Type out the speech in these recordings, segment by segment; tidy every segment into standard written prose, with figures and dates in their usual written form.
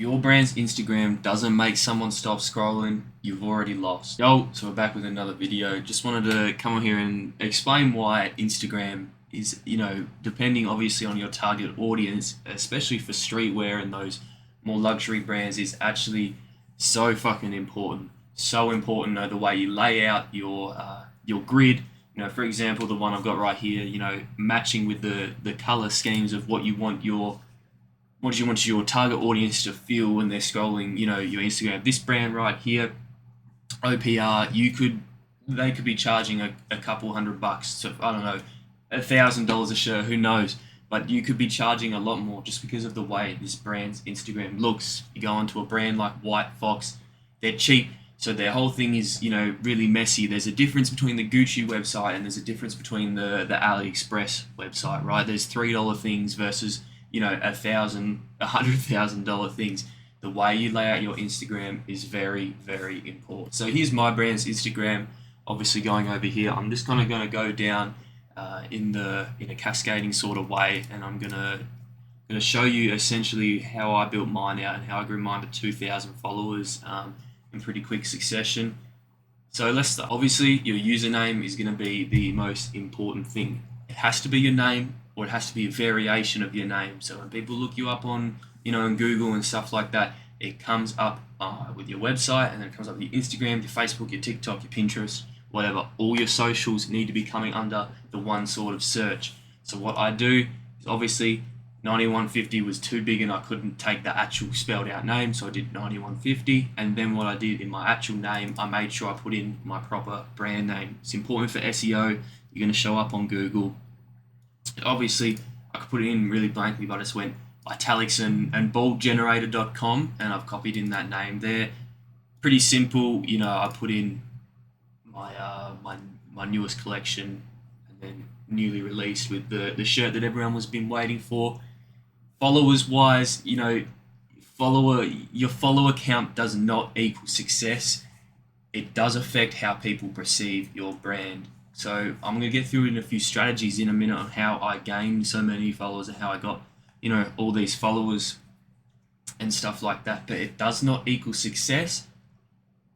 Your brand's Instagram doesn't make someone stop scrolling, you've already lost. Yo, so we're back with another video. Just wanted to come on here and explain why Instagram is, depending obviously on your target audience, especially for streetwear and those more luxury brands, is actually so fucking important. So important, the way you lay out your grid. For example, the one I've got right here, matching with the color schemes of what do you want your target audience to feel when they're scrolling, your Instagram. This brand right here, OPR, they could be charging a couple $100. So I don't know, $1,000 a shirt, who knows? But you could be charging a lot more just because of the way this brand's Instagram looks. You go onto a brand like White Fox, they're cheap, so their whole thing is, really messy. There's a difference between the Gucci website and there's a difference between the AliExpress website, right? There's $3 things versus $100,000 things. The way you lay out your Instagram is very, very important. So here's my brand's Instagram. Obviously, going over here, I'm just kind of going to go down in a cascading sort of way, and I'm gonna show you essentially how I built mine out and how I grew mine to 2,000 followers in pretty quick succession. So let's start. Obviously, your username is going to be the most important thing. It has to be your name, or it has to be a variation of your name. So when people look you up on, on Google and stuff like that, it comes up with your website, and then it comes up with your Instagram, your Facebook, your TikTok, your Pinterest, whatever. All your socials need to be coming under the one sort of search. So what I do is, obviously 9150 was too big and I couldn't take the actual spelled out name, so I did 9150. And then what I did in my actual name, I made sure I put in my proper brand name. It's important for SEO. You're going to show up on Google. Obviously, I could put it in really blankly, but I just went italics and boldgenerator.com, and I've copied in that name there. Pretty simple, I put in my newest collection, and then newly released with the shirt that everyone was been waiting for. Followers wise, your follower count does not equal success. It does affect how people perceive your brand. So I'm going to get through in a few strategies in a minute on how I gained so many followers and how I got, all these followers and stuff like that. But it does not equal success,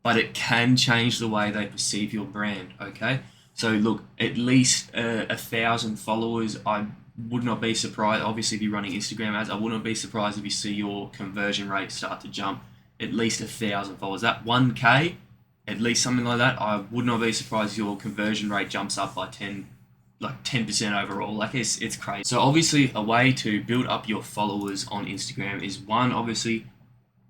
but it can change the way they perceive your brand, okay? So look, at least 1,000 followers, I would not be surprised. Obviously, if you're running Instagram ads, I wouldn't be surprised if you see your conversion rate start to jump. At least 1,000 followers. That 1K, at least something like that, I would not be surprised if your conversion rate jumps up by 10% overall. Like it's crazy. So obviously, a way to build up your followers on Instagram is, one, obviously,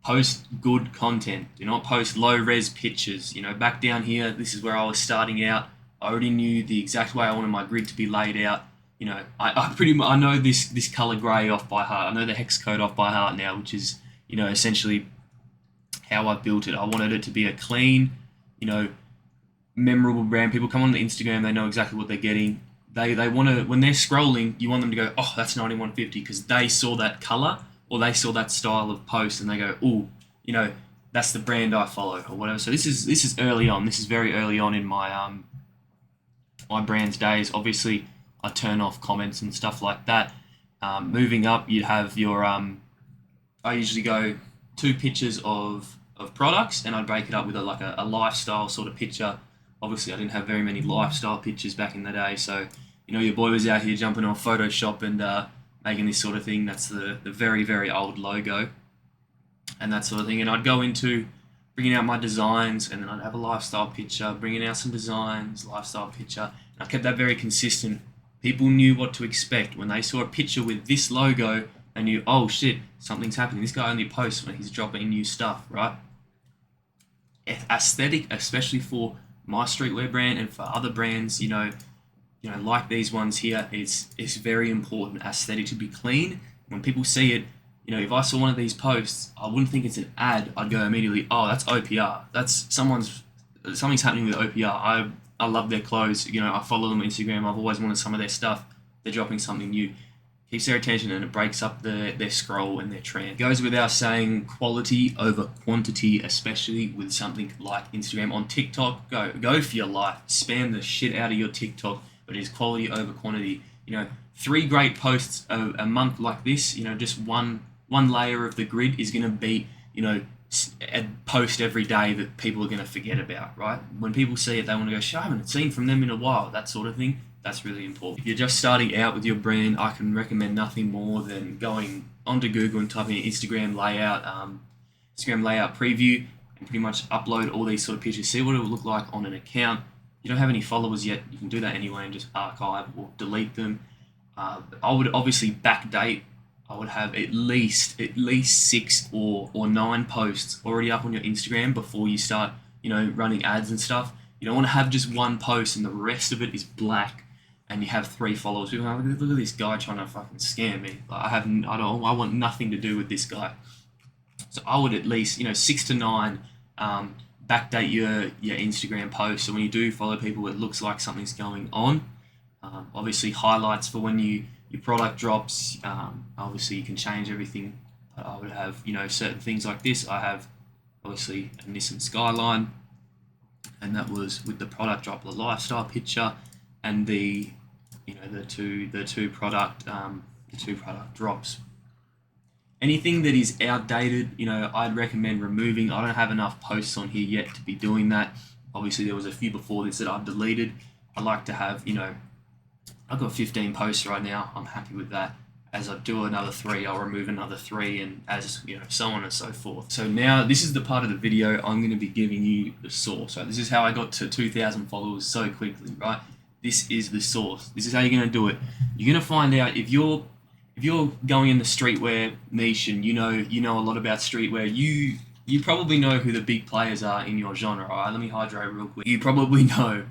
post good content. Do not post low res pictures. Back down here, this is where I was starting out. I already knew the exact way I wanted my grid to be laid out. I know this color gray off by heart. I know the hex code off by heart now, which is, essentially how I built it. I wanted it to be a clean, memorable brand. People come on the Instagram, they know exactly what they're getting. They want to, when they're scrolling, you want them to go, oh, that's 9150, because they saw that color or they saw that style of post and they go, oh, that's the brand I follow or whatever. So this is early on. This is very early on in my my brand's days. Obviously, I turn off comments and stuff like that. Moving up, you have your I usually go 2 pictures of products, and I'd break it up with a lifestyle sort of picture. Obviously, I didn't have very many lifestyle pictures back in the day, so your boy was out here jumping on Photoshop and making this sort of thing. That's the very, very old logo and that sort of thing. And I'd go into bringing out my designs, and then I'd have a lifestyle picture, bringing out some designs, lifestyle picture. And I kept that very consistent. People knew what to expect. When they saw a picture with this logo, they knew, oh shit, something's happening. This guy only posts when he's dropping new stuff, right? Aesthetic, especially for my streetwear brand and for other brands, like these ones here, it's very important. Aesthetic to be clean. When people see it, if I saw one of these posts, I wouldn't think it's an ad. I'd go immediately, oh, that's OPR. That's something's happening with OPR. I love their clothes. I follow them on Instagram. I've always wanted some of their stuff. They're dropping something new. Keeps their attention, and it breaks up their scroll and their trend. It goes without saying, quality over quantity, especially with something like Instagram. On TikTok, go for your life. Spam the shit out of your TikTok, but it is quality over quantity. 3 great posts a month like this, just one one layer of the grid is going to be, a post every day that people are going to forget about, right? When people see it, they want to go, "Shit, I haven't seen from them in a while," that sort of thing. That's really important. If you're just starting out with your brand, I can recommend nothing more than going onto Google and typing in Instagram layout preview, and pretty much upload all these sort of pictures. See what it will look like on an account. If you don't have any followers yet, you can do that anyway and just archive or delete them. I would obviously backdate. I would have at least 6 or 9 posts already up on your Instagram before you start, running ads and stuff. You don't want to have just one post and the rest of it is black, and you have 3 followers. People are like, "Look at this guy trying to fucking scam me." Like, I want nothing to do with this guy. So I would at least, 6 to 9, backdate your Instagram post. So when you do follow people, it looks like something's going on. Obviously highlights for when your product drops. Obviously you can change everything. But I would have, certain things like this. I have obviously a Nissan Skyline, and that was with the product drop, the lifestyle picture, and the two product drops. Anything that is outdated, I'd recommend removing. I don't have enough posts on here yet to be doing that. Obviously, there was a few before this that I've deleted. I like to have, I've got 15 posts right now. I'm happy with that. As I do another 3, I'll remove another 3, and as so on and so forth. So now this is the part of the video I'm going to be giving you the source. Right? This is how I got to 2,000 followers so quickly, right? This is the source. This is how you're going to do it. You're going to find out if you're going in the streetwear niche and you know a lot about streetwear, you probably know who the big players are in your genre. All right, let me hydrate real quick. You probably know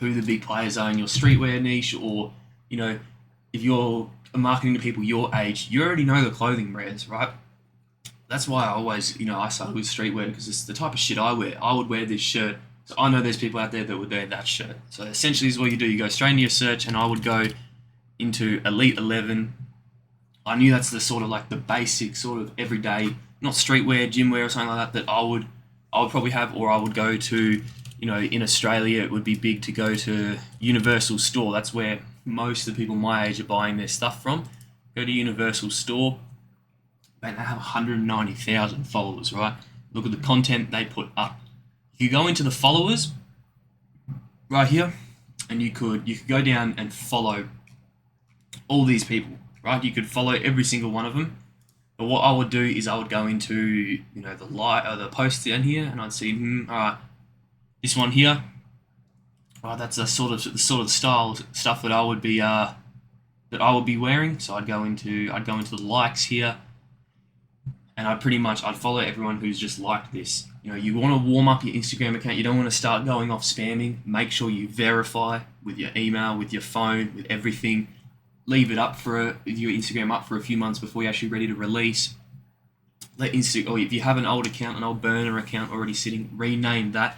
who the big players are in your streetwear niche, or if you're marketing to people your age, you already know the clothing brands, right? That's why I always, I started with streetwear, because it's the type of shit I wear. I would wear this shirt, so I know there's people out there that would wear that shirt. So essentially, this is what you do. You go straight into your search, and I would go into Elite 11. I knew that's the sort of like the basic sort of everyday, not streetwear, gym wear or something like that I would probably have, or I would go to, in Australia, it would be big to go to Universal Store. That's where most of the people my age are buying their stuff from. Go to Universal Store, and they have 190,000 followers, right? Look at the content they put up. You go into the followers right here, and you could go down and follow all these people, right? You could follow every single one of them. But what I would do is I would go into the posts down here, and I'd see this one here. Right, that's the sort of style stuff that I would be wearing. So I'd go into the likes here, and I'd follow everyone who's just liked this. You want to warm up your Instagram account. You don't want to start going off spamming. Make sure you verify with your email, with your phone, with everything. Leave it up your Instagram up for a few months before you're actually ready to release. Or if you have an old account, an old burner account already sitting, rename that.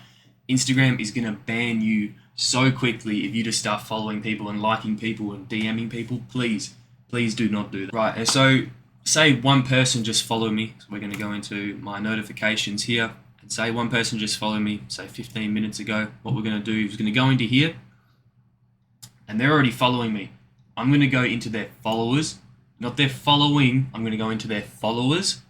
Instagram is going to ban you so quickly if you just start following people and liking people and DMing people. Please do not do that. Right, and so say one person just followed me. So we're going to go into my notifications here, and say one person just followed me, say 15 minutes ago. What we're going to do is we're going to go into here, and they're already following me. I'm going to go into their followers, not their following. I'm going to go into their followers,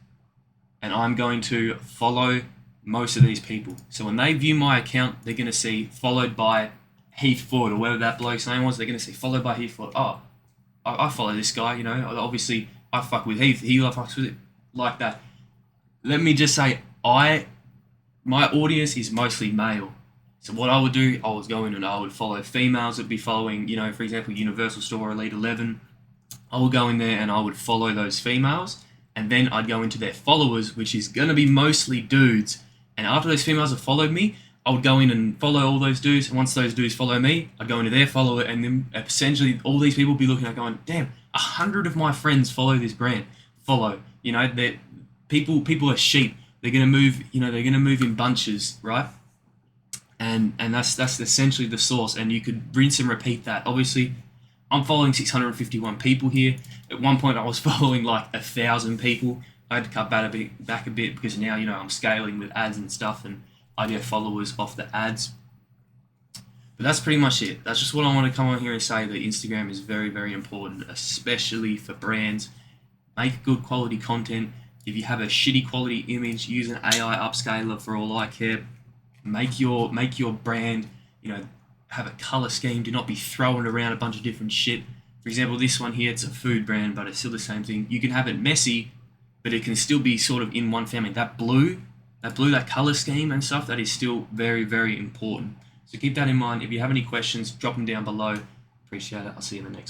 and I'm going to follow most of these people. So when they view my account, they're going to see followed by Heath Ford, or whatever that bloke's name was. They're going to see followed by Heath Ford. Oh, I follow this guy, obviously I fuck with Heath. He fucks with it, like that. Let me just say, my audience is mostly male. So what I would do, I would go in and I would follow females that would be following, for example, Universal Store, Elite 11. I would go in there and I would follow those females, and then I'd go into their followers, which is going to be mostly dudes. And after those females have followed me, I would go in and follow all those dudes. And once those dudes follow me, I'd go into their follower, and then essentially all these people would be looking at going, damn, 100 of my friends follow this brand. That people are sheep. They're going to move, they're going to move in bunches, right? And that's essentially the source. And you could rinse and repeat that. Obviously, I'm following 651 people here. At one point, I was following like 1,000 people. I had to cut back a bit because now, I'm scaling with ads and stuff, and I get followers off the ads. But that's pretty much it. That's just what I want to come on here and say, that Instagram is very, very important, especially for brands. Make good quality content. If you have a shitty quality image, use an AI upscaler for all I care. Make your brand, have a color scheme. Do not be throwing around a bunch of different shit. For example, this one here, it's a food brand, but it's still the same thing. You can have it messy, but it can still be sort of in one family. That color scheme and stuff, that is still very, very important. So keep that in mind. If you have any questions, drop them down below. Appreciate it. I'll see you in the next one.